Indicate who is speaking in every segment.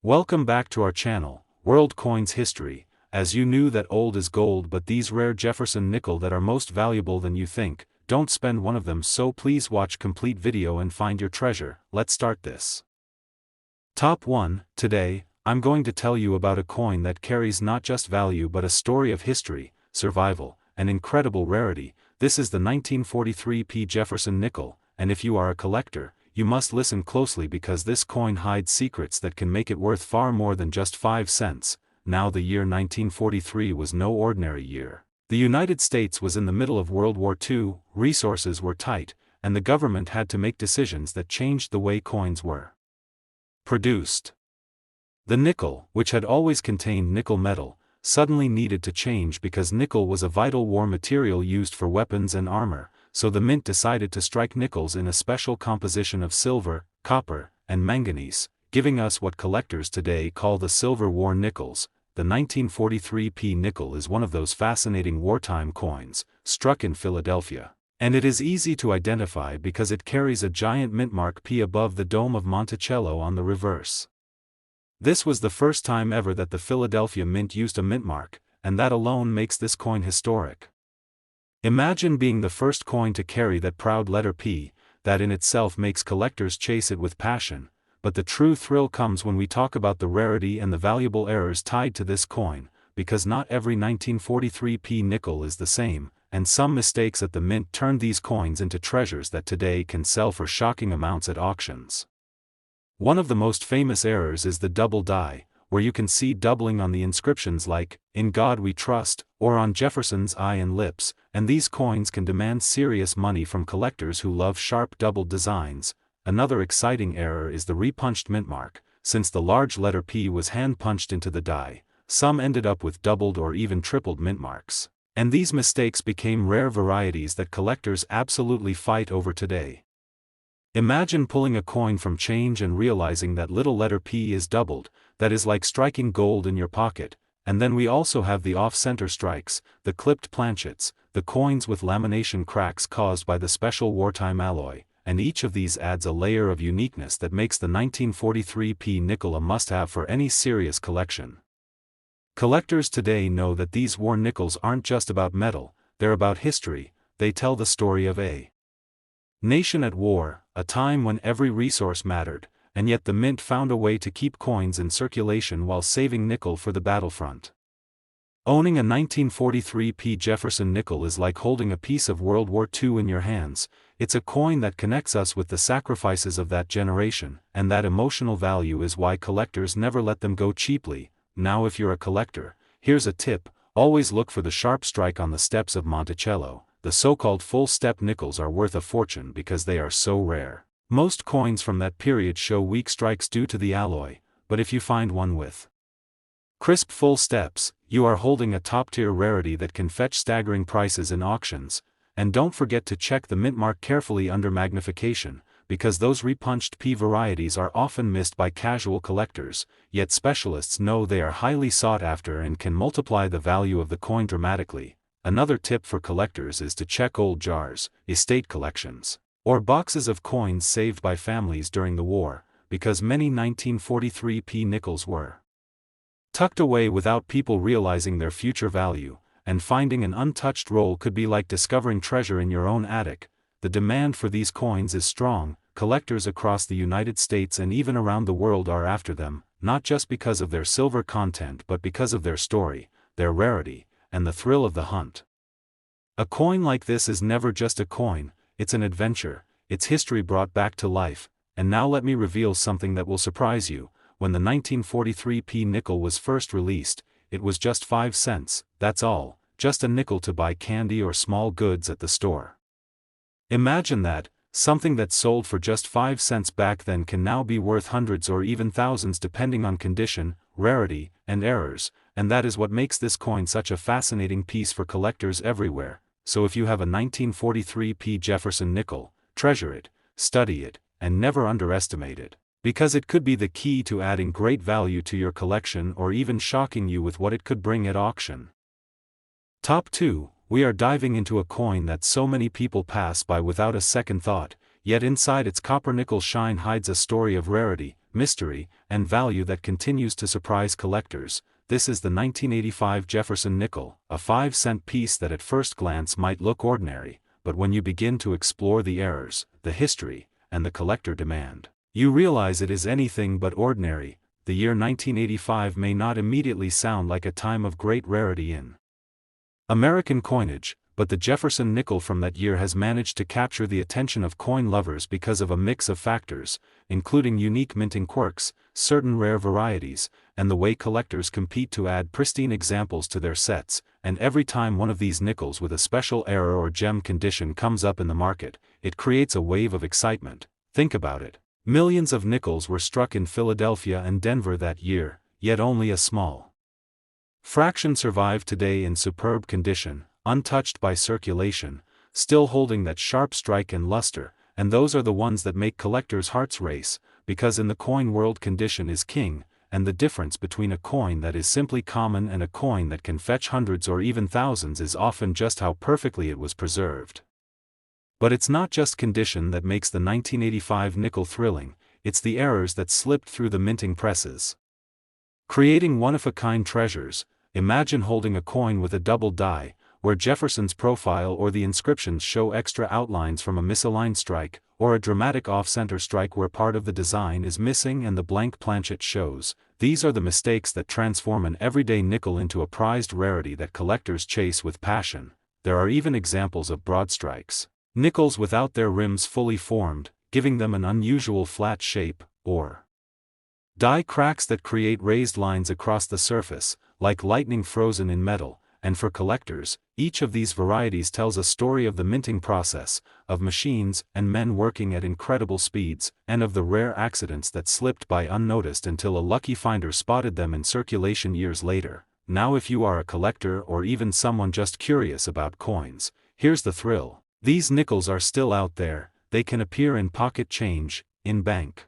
Speaker 1: Welcome back to our channel, World Coins History. As you knew that old is gold, but these rare Jefferson nickel that are most valuable than you think, don't spend one of them, so please watch complete video and find your treasure. Let's start this. Top 1. Today, I'm going to tell you about a coin that carries not just value but a story of history, survival, and incredible rarity. This is the 1943 P. Jefferson nickel, and if you are a collector, you must listen closely because this coin hides secrets that can make it worth far more than just 5 cents. Now, the year 1943 was no ordinary year. The United States was in the middle of World War II, resources were tight, and the government had to make decisions that changed the way coins were produced. The nickel, which had always contained nickel metal, suddenly needed to change because nickel was a vital war material used for weapons and armor. So the mint decided to strike nickels in a special composition of silver, copper, and manganese, giving us what collectors today call the Silver War nickels. The 1943 P nickel is one of those fascinating wartime coins, struck in Philadelphia. And it is easy to identify because it carries a giant mint mark P above the dome of Monticello on the reverse. This was the first time ever that the Philadelphia Mint used a mint mark, and that alone makes this coin historic. Imagine being the first coin to carry that proud letter P. That in itself makes collectors chase it with passion, but the true thrill comes when we talk about the rarity and the valuable errors tied to this coin, because not every 1943 P nickel is the same, and some mistakes at the mint turned these coins into treasures that today can sell for shocking amounts at auctions. One of the most famous errors is the double die, where you can see doubling on the inscriptions like, "In God We Trust," or on Jefferson's eye and lips, and these coins can demand serious money from collectors who love sharp doubled designs. Another exciting error is the repunched mint mark. Since the large letter P was hand-punched into the die, some ended up with doubled or even tripled mint marks. And these mistakes became rare varieties that collectors absolutely fight over today. Imagine pulling a coin from change and realizing that little letter P is doubled. That is like striking gold in your pocket. And then we also have the off-center strikes, the clipped planchets, the coins with lamination cracks caused by the special wartime alloy, and each of these adds a layer of uniqueness that makes the 1943 P nickel a must-have for any serious collection. Collectors today know that these war nickels aren't just about metal, they're about history. They tell the story of a nation at war, a time when every resource mattered, and yet the mint found a way to keep coins in circulation while saving nickel for the battlefront. Owning a 1943 P Jefferson nickel is like holding a piece of World War II in your hands. It's a coin that connects us with the sacrifices of that generation, and that emotional value is why collectors never let them go cheaply. Now, if you're a collector, here's a tip: always look for the sharp strike on the steps of Monticello. The so-called full-step nickels are worth a fortune because they are so rare. Most coins from that period show weak strikes due to the alloy, but if you find one with crisp full steps, you are holding a top-tier rarity that can fetch staggering prices in auctions. And don't forget to check the mint mark carefully under magnification, because those repunched P varieties are often missed by casual collectors, yet specialists know they are highly sought after and can multiply the value of the coin dramatically. Another tip for collectors is to check old jars, estate collections, or boxes of coins saved by families during the war, because many 1943 P nickels were tucked away without people realizing their future value, and finding an untouched roll could be like discovering treasure in your own attic. The demand for these coins is strong. Collectors across the United States and even around the world are after them, not just because of their silver content but because of their story, their rarity, and the thrill of the hunt. A coin like this is never just a coin, it's an adventure, it's history brought back to life. And now let me reveal something that will surprise you. When the 1943 P nickel was first released, it was just 5 cents, that's all, just a nickel to buy candy or small goods at the store. Imagine that, something that sold for just 5 cents back then can now be worth hundreds or even thousands depending on condition, rarity, and errors, and that is what makes this coin such a fascinating piece for collectors everywhere. So if you have a 1943 P Jefferson nickel, treasure it, study it, and never underestimate it, because it could be the key to adding great value to your collection or even shocking you with what it could bring at auction. Top 2. We are diving into a coin that so many people pass by without a second thought, yet inside its copper nickel shine hides a story of rarity, mystery, and value that continues to surprise collectors. This is the 1985 Jefferson nickel, a 5-cent piece that at first glance might look ordinary, but when you begin to explore the errors, the history, and the collector demand, you realize it is anything but ordinary. The year 1985 may not immediately sound like a time of great rarity in American coinage, but the Jefferson nickel from that year has managed to capture the attention of coin lovers because of a mix of factors, including unique minting quirks, certain rare varieties, and the way collectors compete to add pristine examples to their sets. And every time one of these nickels with a special error or gem condition comes up in the market, it creates a wave of excitement. Think about it. Millions of nickels were struck in Philadelphia and Denver that year, yet only a small fraction survive today in superb condition, untouched by circulation, still holding that sharp strike and luster. And those are the ones that make collectors' hearts race, because in the coin world condition is king, and the difference between a coin that is simply common and a coin that can fetch hundreds or even thousands is often just how perfectly it was preserved. But it's not just condition that makes the 1985 nickel thrilling, it's the errors that slipped through the minting presses, creating one-of-a-kind treasures. Imagine holding a coin with a double die, where Jefferson's profile or the inscriptions show extra outlines from a misaligned strike, or a dramatic off-center strike where part of the design is missing and the blank planchet shows. These are the mistakes that transform an everyday nickel into a prized rarity that collectors chase with passion. There are even examples of broad strikes, nickels without their rims fully formed, giving them an unusual flat shape, or die cracks that create raised lines across the surface, like lightning frozen in metal. And for collectors, each of these varieties tells a story of the minting process, of machines and men working at incredible speeds, and of the rare accidents that slipped by unnoticed until a lucky finder spotted them in circulation years later. Now if you are a collector or even someone just curious about coins, here's the thrill. These nickels are still out there. They can appear in pocket change, in bank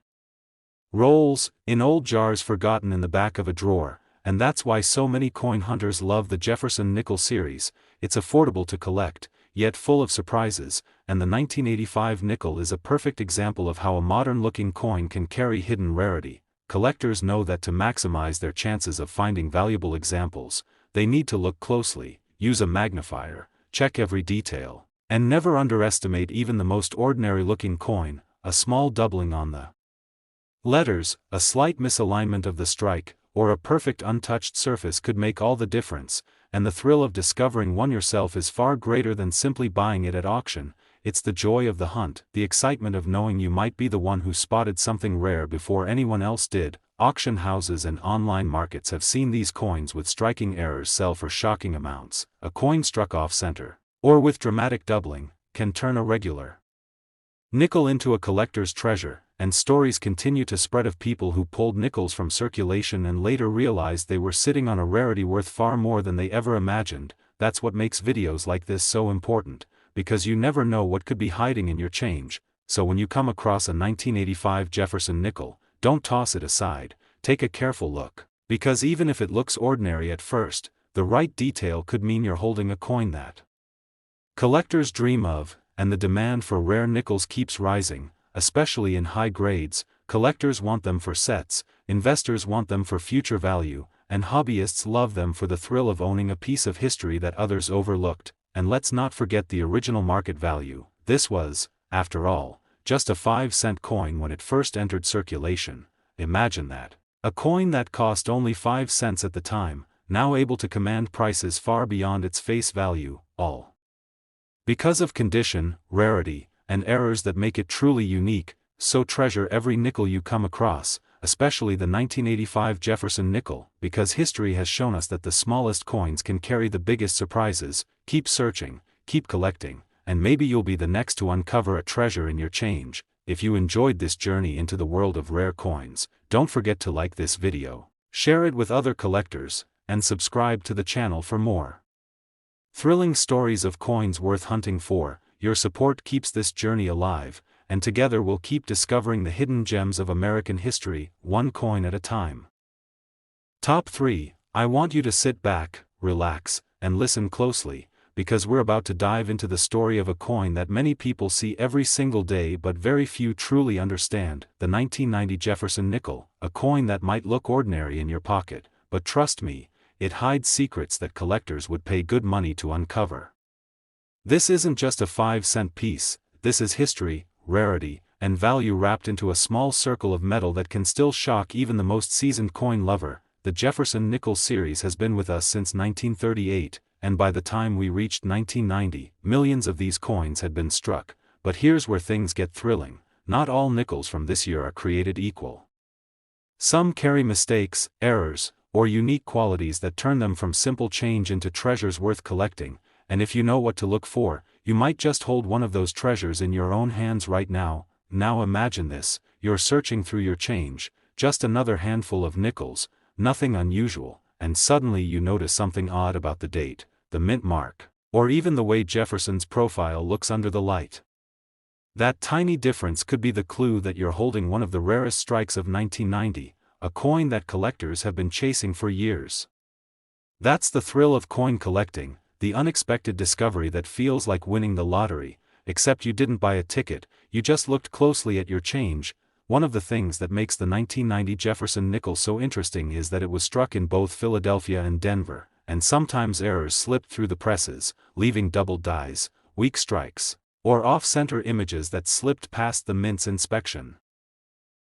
Speaker 1: rolls, in old jars forgotten in the back of a drawer. And that's why so many coin hunters love the Jefferson nickel series. It's affordable to collect, yet full of surprises, and the 1985 nickel is a perfect example of how a modern-looking coin can carry hidden rarity. Collectors know that to maximize their chances of finding valuable examples, they need to look closely, use a magnifier, check every detail, and never underestimate even the most ordinary-looking coin. A small doubling on the letters, a slight misalignment of the strike, or a perfect untouched surface could make all the difference, and the thrill of discovering one yourself is far greater than simply buying it at auction. It's the joy of the hunt, the excitement of knowing you might be the one who spotted something rare before anyone else did. Auction houses and online markets have seen these coins with striking errors sell for shocking amounts. A coin struck off-center, or with dramatic doubling, can turn a regular nickel into a collector's treasure, and stories continue to spread of people who pulled nickels from circulation and later realized they were sitting on a rarity worth far more than they ever imagined. That's what makes videos like this so important, because you never know what could be hiding in your change. So when you come across a 1985 Jefferson nickel, don't toss it aside, take a careful look, because even if it looks ordinary at first, the right detail could mean you're holding a coin that collectors dream of. And the demand for rare nickels keeps rising, especially in high grades. Collectors want them for sets, investors want them for future value, and hobbyists love them for the thrill of owning a piece of history that others overlooked. And let's not forget the original market value. This was, after all, just a 5-cent coin when it first entered circulation. Imagine that. A coin that cost only 5 cents at the time, now able to command prices far beyond its face value, all because of condition, rarity, and errors that make it truly unique. So treasure every nickel you come across, especially the 1985 Jefferson nickel, because history has shown us that the smallest coins can carry the biggest surprises. Keep searching, keep collecting, and maybe you'll be the next to uncover a treasure in your change. If you enjoyed this journey into the world of rare coins, don't forget to like this video, share it with other collectors, and subscribe to the channel for more thrilling stories of coins worth hunting for. Your support keeps this journey alive, and together we'll keep discovering the hidden gems of American history, one coin at a time. Top 3. I want you to sit back, relax, and listen closely, because we're about to dive into the story of a coin that many people see every single day but very few truly understand, the 1990 Jefferson nickel, a coin that might look ordinary in your pocket, but trust me, it hides secrets that collectors would pay good money to uncover. This isn't just a 5-cent piece, this is history, rarity, and value wrapped into a small circle of metal that can still shock even the most seasoned coin lover. The Jefferson Nickels series has been with us since 1938, and by the time we reached 1990, millions of these coins had been struck. But here's where things get thrilling: not all nickels from this year are created equal. Some carry mistakes, errors, or unique qualities that turn them from simple change into treasures worth collecting, and if you know what to look for, you might just hold one of those treasures in your own hands right now. Now imagine this: you're searching through your change, just another handful of nickels, nothing unusual, and suddenly you notice something odd about the date, the mint mark, or even the way Jefferson's profile looks under the light. That tiny difference could be the clue that you're holding one of the rarest strikes of 1990, a coin that collectors have been chasing for years. That's the thrill of coin collecting, the unexpected discovery that feels like winning the lottery, except you didn't buy a ticket, you just looked closely at your change. One of the things that makes the 1990 Jefferson nickel so interesting is that it was struck in both Philadelphia and Denver, and sometimes errors slipped through the presses, leaving double dies, weak strikes, or off-center images that slipped past the mint's inspection.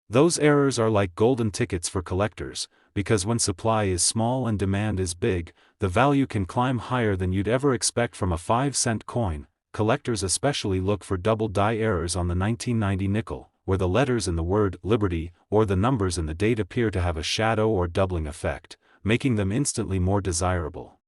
Speaker 1: Those errors are like golden tickets for collectors, because when supply is small and demand is big, the value can climb higher than you'd ever expect from a 5-cent coin. Collectors especially look for double die errors on the 1990 nickel, where the letters in the word Liberty or the numbers in the date appear to have a shadow or doubling effect, making them instantly more desirable.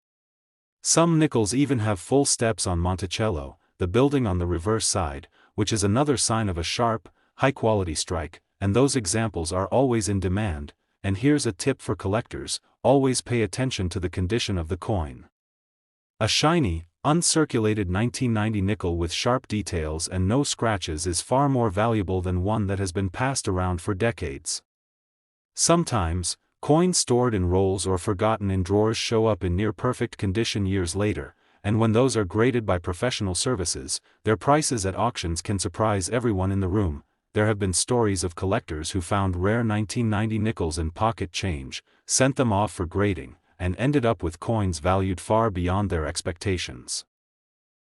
Speaker 1: Some nickels even have full steps on Monticello, the building on the reverse side, which is another sign of a sharp, high-quality strike, and those examples are always in demand. And here's a tip for collectors: always pay attention to the condition of the coin. A shiny, uncirculated 1990 nickel with sharp details and no scratches is far more valuable than one that has been passed around for decades. Sometimes, coins stored in rolls or forgotten in drawers show up in near-perfect condition years later, and when those are graded by professional services, their prices at auctions can surprise everyone in the room. There have been stories of collectors who found rare 1990 nickels in pocket change, sent them off for grading, and ended up with coins valued far beyond their expectations.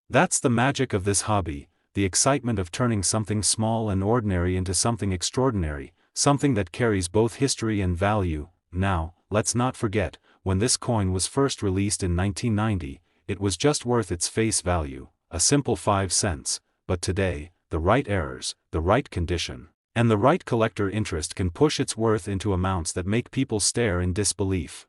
Speaker 1: That's the magic of this hobby, the excitement of turning something small and ordinary into something extraordinary, something that carries both history and value. Now, let's not forget, when this coin was first released in 1990, it was just worth its face value, a simple 5 cents, but today, the right errors, the right condition, and the right collector interest can push its worth into amounts that make people stare in disbelief.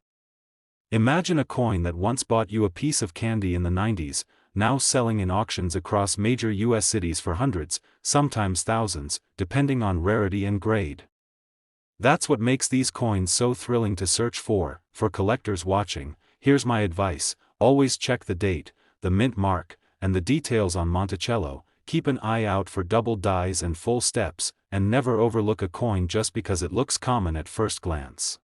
Speaker 1: Imagine a coin that once bought you a piece of candy in the 90s, now selling in auctions across major US cities for hundreds, sometimes thousands, depending on rarity and grade. That's what makes these coins so thrilling to search for. For collectors watching, here's my advice: always check the date, the mint mark, and the details on Monticello. Keep an eye out for double dies and full steps, and never overlook a coin just because it looks common at first glance.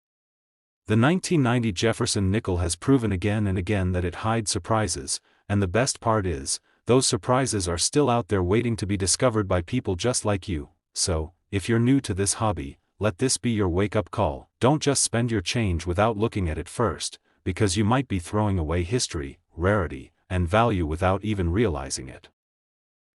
Speaker 1: The 1990 Jefferson nickel has proven again and again that it hides surprises, and the best part is, those surprises are still out there waiting to be discovered by people just like you. So, if you're new to this hobby, let this be your wake-up call. Don't just spend your change without looking at it first, because you might be throwing away history, rarity, and value without even realizing it.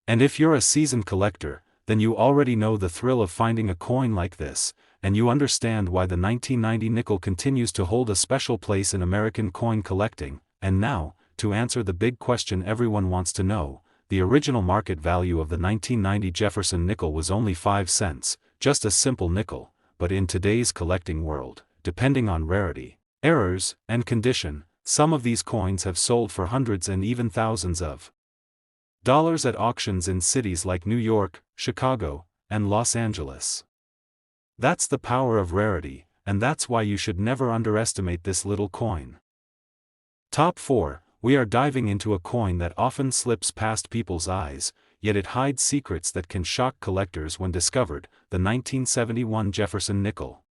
Speaker 1: And if you're a seasoned collector, then you already know the thrill of finding a coin like this, and you understand why the 1990 nickel continues to hold a special place in American coin collecting. And now, to answer the big question everyone wants to know, the original market value of the 1990 Jefferson nickel was only 5 cents, just a simple nickel, but in today's collecting world, depending on rarity, errors, and condition, some of these coins have sold for hundreds and even thousands of dollars at auctions in cities like New York, Chicago, and Los Angeles. That's the power of rarity, and that's why you should never underestimate this little coin. Top 4, we are diving into a coin that often slips past people's eyes, yet it hides secrets that can shock collectors when discovered: the 1971 Jefferson nickel.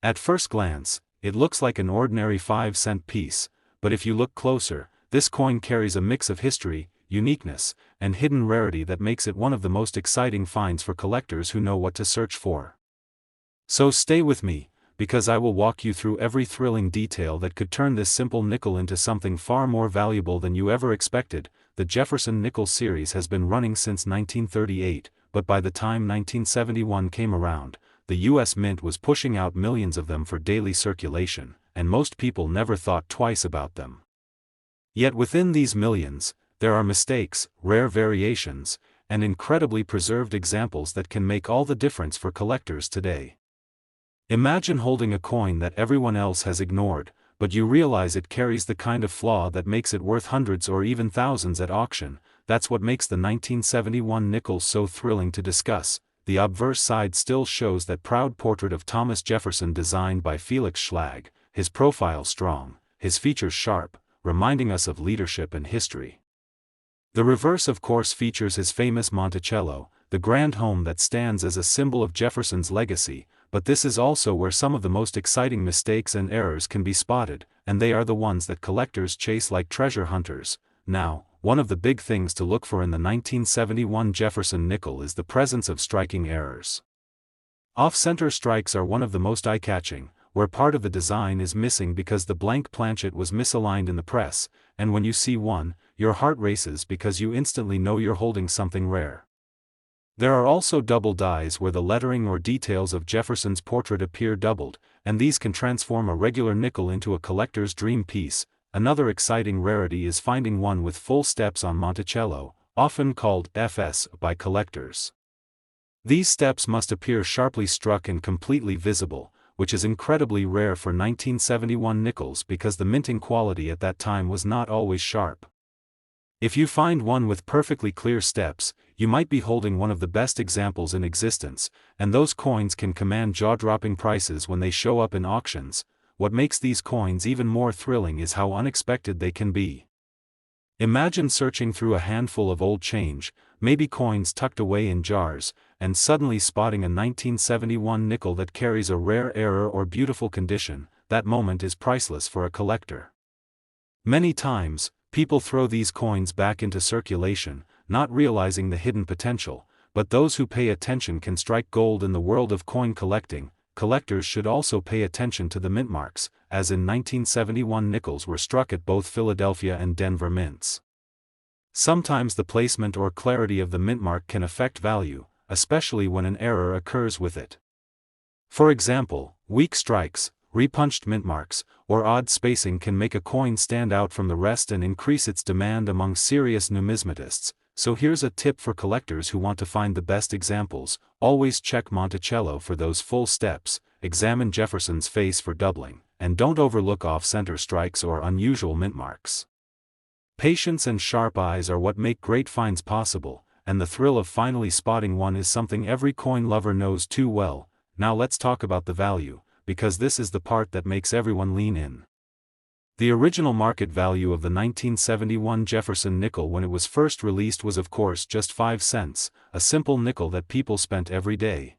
Speaker 1: At first glance, it looks like an ordinary 5-cent piece, but if you look closer, this coin carries a mix of history, uniqueness, and hidden rarity that makes it one of the most exciting finds for collectors who know what to search for. So stay with me, because I will walk you through every thrilling detail that could turn this simple nickel into something far more valuable than you ever expected. The Jefferson Nickels series has been running since 1938, but by the time 1971 came around, the U.S. Mint was pushing out millions of them for daily circulation, and most people never thought twice about them. Yet within these millions, there are mistakes, rare variations, and incredibly preserved examples that can make all the difference for collectors today. Imagine holding a coin that everyone else has ignored, but you realize it carries the kind of flaw that makes it worth hundreds or even thousands at auction. That's what makes the 1971 nickel so thrilling to discuss. The obverse side still shows that proud portrait of Thomas Jefferson designed by Felix Schlag, his profile strong, his features sharp, reminding us of leadership and history. The reverse of course features his famous Monticello, the grand home that stands as a symbol of Jefferson's legacy, but this is also where some of the most exciting mistakes and errors can be spotted, and they are the ones that collectors chase like treasure hunters. Now, one of the big things to look for in the 1971 Jefferson nickel is the presence of striking errors. Off-center strikes are one of the most eye-catching, where part of the design is missing because the blank planchet was misaligned in the press, and when you see one, your heart races because you instantly know you're holding something rare. There are also double dies where the lettering or details of Jefferson's portrait appear doubled, and these can transform a regular nickel into a collector's dream piece. Another exciting rarity is finding one with full steps on Monticello, often called FS by collectors. These steps must appear sharply struck and completely visible, which is incredibly rare for 1971 nickels because the minting quality at that time was not always sharp. If you find one with perfectly clear steps, you might be holding one of the best examples in existence, and those coins can command jaw-dropping prices when they show up in auctions. What makes these coins even more thrilling is how unexpected they can be. Imagine searching through a handful of old change, maybe coins tucked away in jars, and suddenly spotting a 1971 nickel that carries a rare error or beautiful condition. That moment is priceless for a collector. Many times, people throw these coins back into circulation, not realizing the hidden potential, but those who pay attention can strike gold in the world of coin collecting. Collectors should also pay attention to the mint marks, as in 1971 nickels were struck at both Philadelphia and Denver mints. Sometimes the placement or clarity of the mint mark can affect value, especially when an error occurs with it. For example, weak strikes, repunched mint marks, or odd spacing can make a coin stand out from the rest and increase its demand among serious numismatists. So here's a tip for collectors who want to find the best examples: always check Monticello for those full steps, examine Jefferson's face for doubling, and don't overlook off-center strikes or unusual mint marks. Patience and sharp eyes are what make great finds possible, and the thrill of finally spotting one is something every coin lover knows too well. Now let's talk about the value, because this is the part that makes everyone lean in. The original market value of the 1971 Jefferson nickel when it was first released was of course just 5 cents, a simple nickel that people spent every day.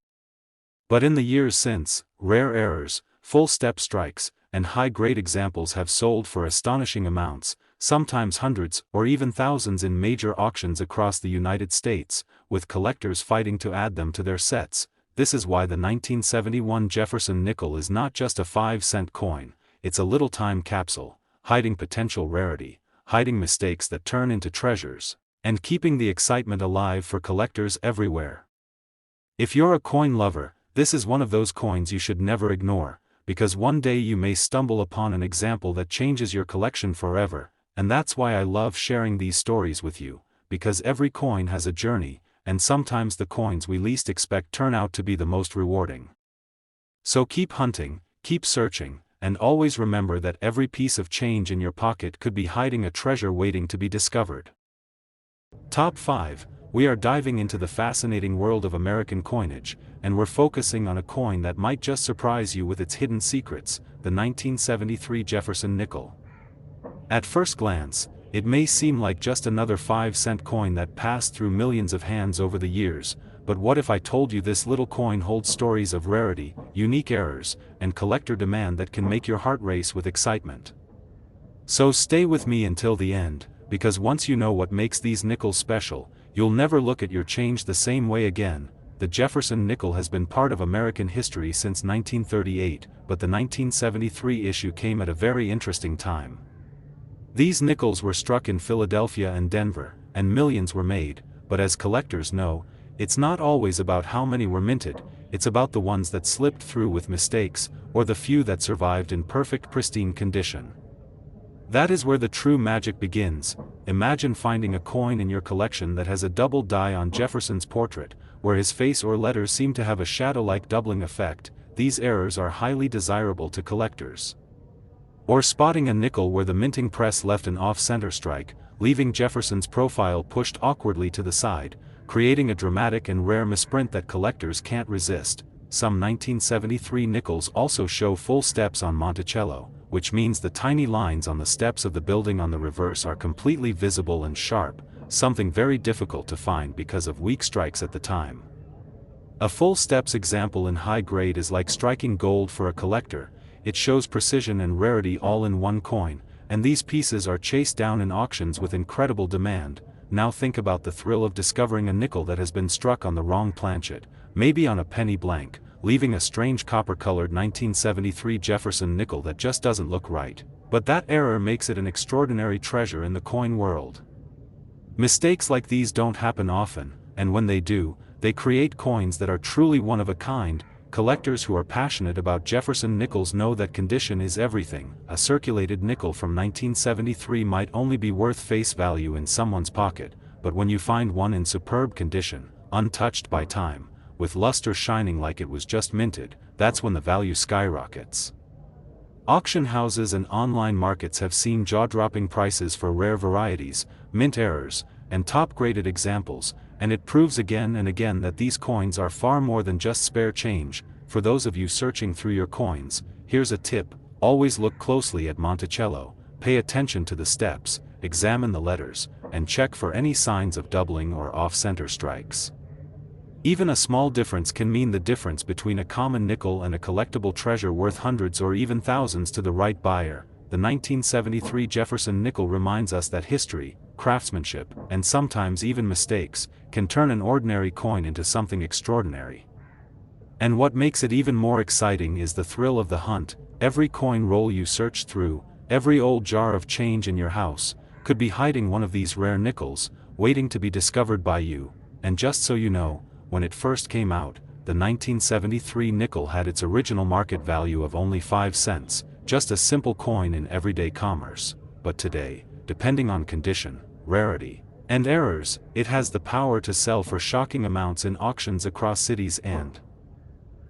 Speaker 1: But in the years since, rare errors, full step strikes, and high-grade examples have sold for astonishing amounts, sometimes hundreds or even thousands in major auctions across the United States, with collectors fighting to add them to their sets. This is why the 1971 Jefferson nickel is not just a 5-cent coin. It's a little time capsule, hiding potential rarity, hiding mistakes that turn into treasures, and keeping the excitement alive for collectors everywhere. If you're a coin lover, this is one of those coins you should never ignore, because one day you may stumble upon an example that changes your collection forever, and that's why I love sharing these stories with you, because every coin has a journey, and sometimes the coins we least expect turn out to be the most rewarding. So keep hunting, keep searching, and always remember that every piece of change in your pocket could be hiding a treasure waiting to be discovered. Top 5. We are diving into the fascinating world of American coinage, and we're focusing on a coin that might just surprise you with its hidden secrets, the 1973 Jefferson nickel. At first glance, it may seem like just another 5-cent coin that passed through millions of hands over the years, but what if I told you this little coin holds stories of rarity, unique errors, and collector demand that can make your heart race with excitement? So stay with me until the end, because once you know what makes these nickels special, you'll never look at your change the same way again. The Jefferson nickel has been part of American history since 1938, but the 1973 issue came at a very interesting time. These nickels were struck in Philadelphia and Denver, and millions were made, but as collectors know, it's not always about how many were minted, it's about the ones that slipped through with mistakes, or the few that survived in perfect pristine condition. That is where the true magic begins. Imagine finding a coin in your collection that has a double die on Jefferson's portrait, where his face or letters seem to have a shadow-like doubling effect. These errors are highly desirable to collectors. Or spotting a nickel where the minting press left an off-center strike, leaving Jefferson's profile pushed awkwardly to the side, creating a dramatic and rare misprint that collectors can't resist. Some 1973 nickels also show full steps on Monticello, which means the tiny lines on the steps of the building on the reverse are completely visible and sharp, something very difficult to find because of weak strikes at the time. A full steps example in high grade is like striking gold for a collector. It shows precision and rarity all in one coin, and these pieces are chased down in auctions with incredible demand. Now think about the thrill of discovering a nickel that has been struck on the wrong planchet, maybe on a penny blank, leaving a strange copper-colored 1973 Jefferson nickel that just doesn't look right. But that error makes it an extraordinary treasure in the coin world. Mistakes like these don't happen often, and when they do, they create coins that are truly one of a kind. Collectors who are passionate about Jefferson nickels know that condition is everything. A circulated nickel from 1973 might only be worth face value in someone's pocket, but when you find one in superb condition, untouched by time, with luster shining like it was just minted, that's when the value skyrockets. Auction houses and online markets have seen jaw-dropping prices for rare varieties, mint errors, and top-graded examples, and it proves again and again that these coins are far more than just spare change. For those of you searching through your coins, here's a tip: always look closely at Monticello, pay attention to the steps, examine the letters, and check for any signs of doubling or off-center strikes. Even a small difference can mean the difference between a common nickel and a collectible treasure worth hundreds or even thousands to the right buyer. The 1973 Jefferson nickel reminds us that history, craftsmanship, and sometimes even mistakes, can turn an ordinary coin into something extraordinary. And what makes it even more exciting is the thrill of the hunt. Every coin roll you search through, every old jar of change in your house, could be hiding one of these rare nickels, waiting to be discovered by you. And just so you know, when it first came out, the 1973 nickel had its original market value of only 5 cents, just a simple coin in everyday commerce. But today, depending on condition, rarity, and errors, it has the power to sell for shocking amounts in auctions across cities and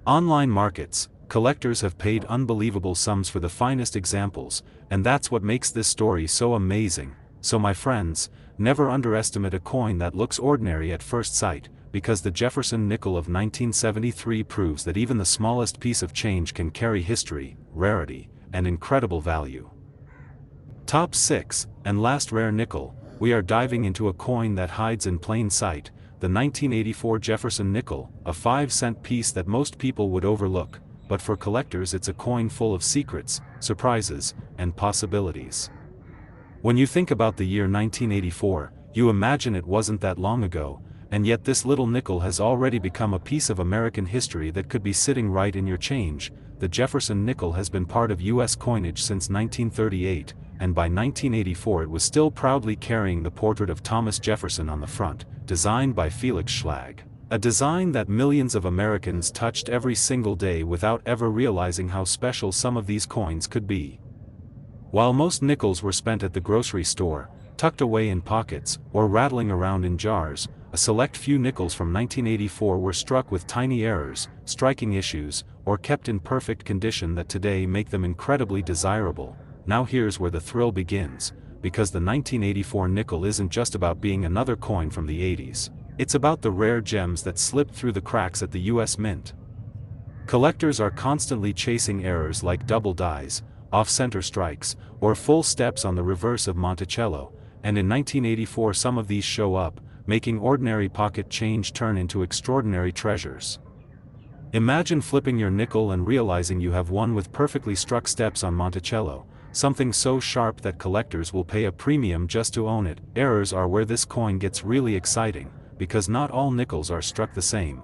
Speaker 1: online markets. Collectors have paid unbelievable sums for the finest examples, and that's what makes this story so amazing. So my friends, never underestimate a coin that looks ordinary at first sight, because the Jefferson nickel of 1973 proves that even the smallest piece of change can carry history, rarity, and incredible value. Top 6, and last rare nickel, we are diving into a coin that hides in plain sight, the 1984 Jefferson nickel, a 5-cent piece that most people would overlook, but for collectors it's a coin full of secrets, surprises, and possibilities. When you think about the year 1984, you imagine it wasn't that long ago, and yet this little nickel has already become a piece of American history that could be sitting right in your change. The Jefferson nickel has been part of U.S. coinage since 1938, and by 1984 it was still proudly carrying the portrait of Thomas Jefferson on the front, designed by Felix Schlag. A design that millions of Americans touched every single day without ever realizing how special some of these coins could be. While most nickels were spent at the grocery store, tucked away in pockets, or rattling around in jars, a select few nickels from 1984 were struck with tiny errors, striking issues, or kept in perfect condition that today make them incredibly desirable. Now here's where the thrill begins, because the 1984 nickel isn't just about being another coin from the 80s. It's about the rare gems that slipped through the cracks at the US Mint. Collectors are constantly chasing errors like double dies, off-center strikes, or full steps on the reverse of Monticello, and in 1984 some of these show up, making ordinary pocket change turn into extraordinary treasures. Imagine flipping your nickel and realizing you have one with perfectly struck steps on Monticello, something so sharp that collectors will pay a premium just to own it. Errors are where this coin gets really exciting, because not all nickels are struck the same.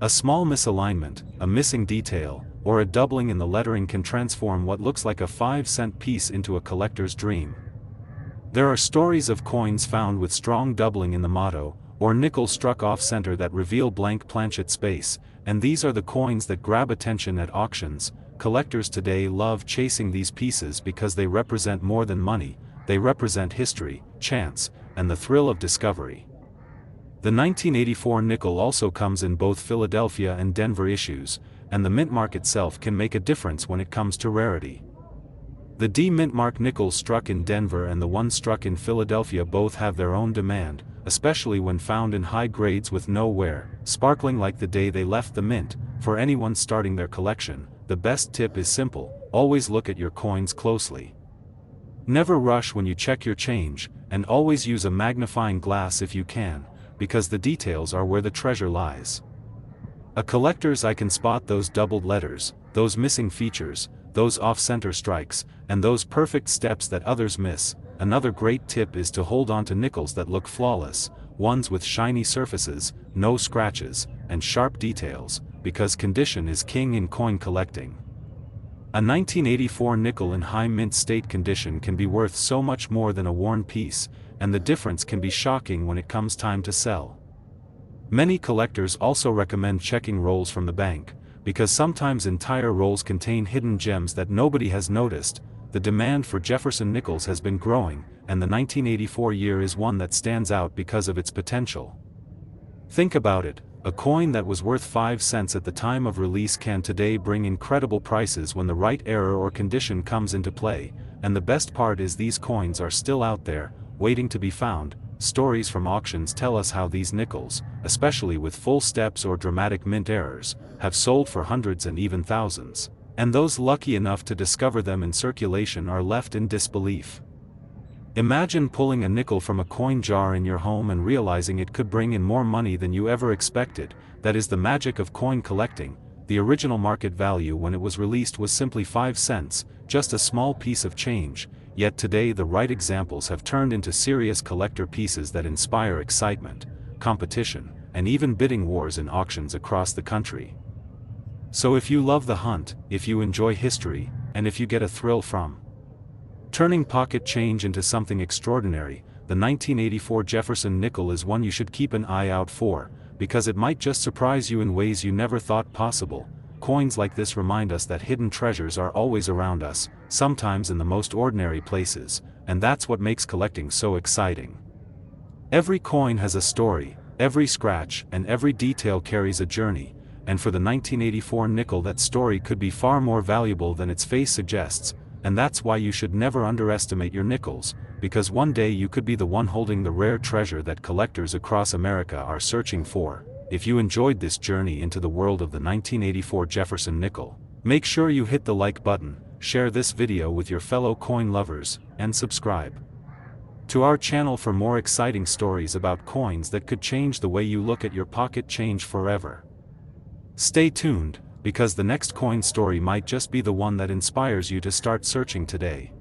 Speaker 1: A small misalignment, a missing detail, or a doubling in the lettering can transform what looks like a 5-cent piece into a collector's dream. There are stories of coins found with strong doubling in the motto, or nickels struck off-center that reveal blank planchet space, and these are the coins that grab attention at auctions. Collectors today love chasing these pieces because they represent more than money, they represent history, chance, and the thrill of discovery. The 1984 nickel also comes in both Philadelphia and Denver issues, and the mint mark itself can make a difference when it comes to rarity. The D mint mark nickels struck in Denver and the one struck in Philadelphia both have their own demand, especially when found in high grades with no wear, sparkling like the day they left the mint. For anyone starting their collection, the best tip is simple: always look at your coins closely. Never rush when you check your change, and always use a magnifying glass if you can, because the details are where the treasure lies. A collector's eye can spot those doubled letters, those missing features, those off-center strikes, and those perfect steps that others miss. Another great tip is to hold on to nickels that look flawless, ones with shiny surfaces, no scratches, and sharp details, because condition is king in coin collecting. A 1984 nickel in high mint state condition can be worth so much more than a worn piece, and the difference can be shocking when it comes time to sell. Many collectors also recommend checking rolls from the bank, because sometimes entire rolls contain hidden gems that nobody has noticed. The demand for Jefferson nickels has been growing, and the 1984 year is one that stands out because of its potential. Think about it, a coin that was worth 5 cents at the time of release can today bring incredible prices when the right era or condition comes into play, and the best part is these coins are still out there, waiting to be found. Stories from auctions tell us how these nickels, especially with full steps or dramatic mint errors, have sold for hundreds and even thousands, and those lucky enough to discover them in circulation are left in disbelief. Imagine pulling a nickel from a coin jar in your home and realizing it could bring in more money than you ever expected. That is the magic of coin collecting. The original market value when it was released was simply 5 cents, just a small piece of change, yet today the right examples have turned into serious collector pieces that inspire excitement, competition, and even bidding wars in auctions across the country. So if you love the hunt, if you enjoy history, and if you get a thrill from turning pocket change into something extraordinary, the 1984 Jefferson nickel is one you should keep an eye out for, because it might just surprise you in ways you never thought possible. Coins like this remind us that hidden treasures are always around us, sometimes in the most ordinary places, and that's what makes collecting so exciting. Every coin has a story, every scratch and every detail carries a journey, and for the 1984 nickel that story could be far more valuable than its face suggests. And that's why you should never underestimate your nickels, because one day you could be the one holding the rare treasure that collectors across America are searching for. If you enjoyed this journey into the world of the 1984 Jefferson nickel, make sure you hit the like button, share this video with your fellow coin lovers, and subscribe to our channel for more exciting stories about coins that could change the way you look at your pocket change forever. Stay tuned, because the next coin story might just be the one that inspires you to start searching today.